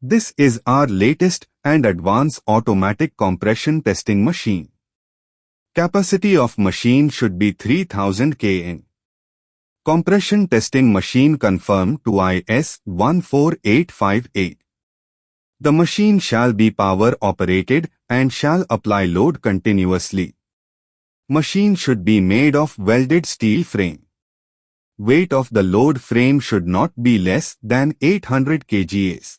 This is our latest and advanced automatic compression testing machine. Capacity of machine should be 3000 kN. Compression testing machine confirmed to IS 14858. The machine shall be power operated and shall apply load continuously. Machine should be made of welded steel frame. Weight of the load frame should not be less than 800 kgs.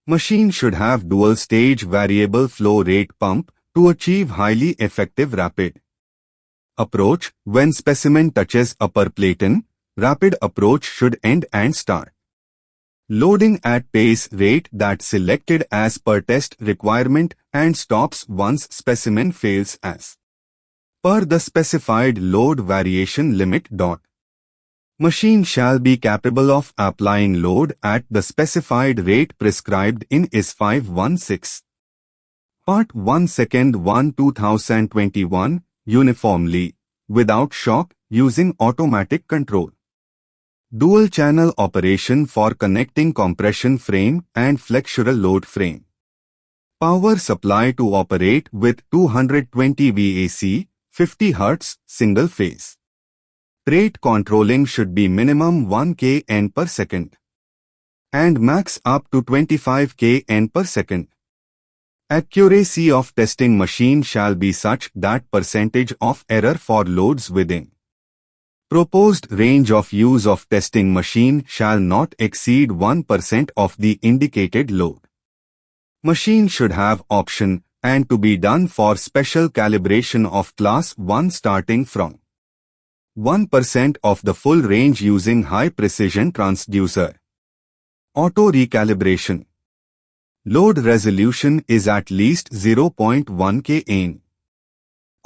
Machine should have dual-stage variable flow rate pump to achieve highly effective rapid approach. When specimen touches upper platen, rapid approach should end and start. Loading at pace rate that selected as per test requirement and stops once specimen fails as per the specified load variation limit. Machine shall be capable of applying load at the specified rate prescribed in IS 516. Part 1 Second 1 2021 uniformly, without shock, using automatic control. Dual channel operation for connecting compression frame and flexural load frame. Power supply to operate with 220 VAC, 50 Hz, single phase. Rate controlling should be minimum 1 kN per second and max up to 25 kN per second. Accuracy of testing machine shall be such that percentage of error for loads within proposed range of use of testing machine shall not exceed 1% of the indicated load. Machine should have option and to be done for special calibration of class 1 starting from 1% of the full range using high precision transducer. Auto recalibration. Load resolution is at least 0.1 kN.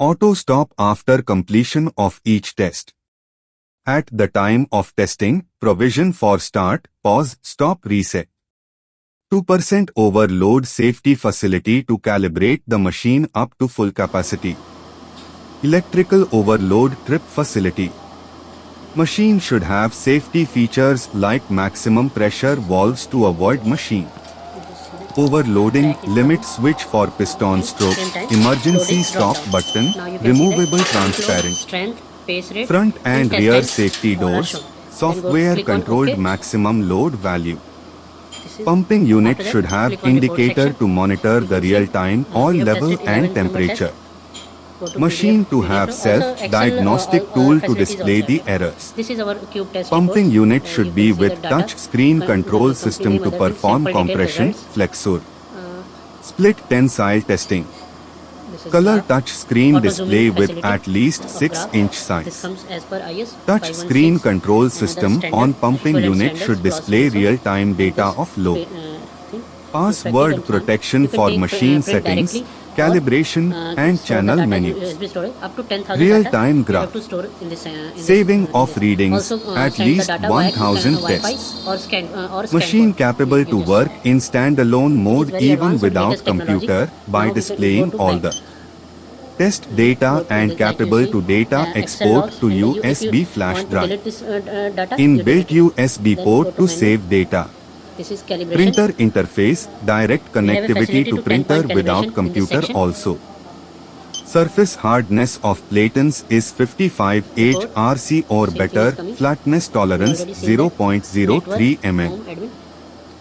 Auto stop after completion of each test. At the time of testing, provision for start, pause, stop, reset. 2% overload safety facility to calibrate the machine up to full capacity. Electrical overload trip facility. Machine should have safety features like maximum pressure valves to avoid machine overloading, limit switch for piston stroke, emergency stop button, removable transparent, front and rear safety doors, software controlled maximum load value. Pumping unit should have indicator to monitor the real-time oil level and temperature. Machine to have self-diagnostic tool to display the errors. Pumping unit should be with touch screen control system to perform compression, flexure, split tensile testing. Color touch screen display with at least 6-inch size. Touch screen control system on pumping unit should display real-time data of load. Password protection for machine settings, calibration and channel menus. Real-time graph. Saving of readings at least 1000 tests. Machine capable to work in standalone mode even without computer by displaying all the test data and capable to data export to USB flash drive. Inbuilt USB port to save data. Printer interface, direct connectivity to printer without computer also. Surface hardness of platens is 55 HRC or better, flatness tolerance 0.03 mm.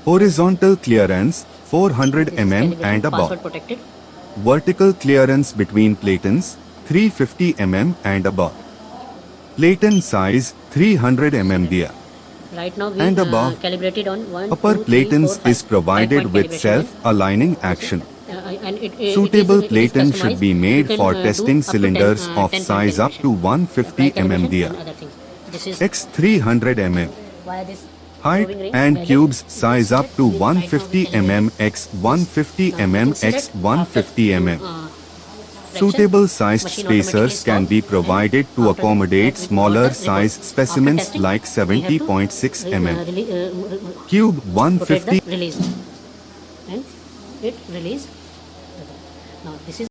Horizontal clearance 400 mm and above. Vertical clearance between platens 350 mm and above. Platen size 300 mm dia. Right now we and above, calibrated on 1, upper 2, 3, platens 4, is provided with self-aligning action. Suitable platen should be made for testing cylinders of size up to 150 mm dia, x 300 mm. Height and cubes size up to 150 mm x 150 mm x 150 mm. Suitable sized spacers can be provided to accommodate smaller size specimens like 70.6 mm. Cube 150. Release. And it release. Now this is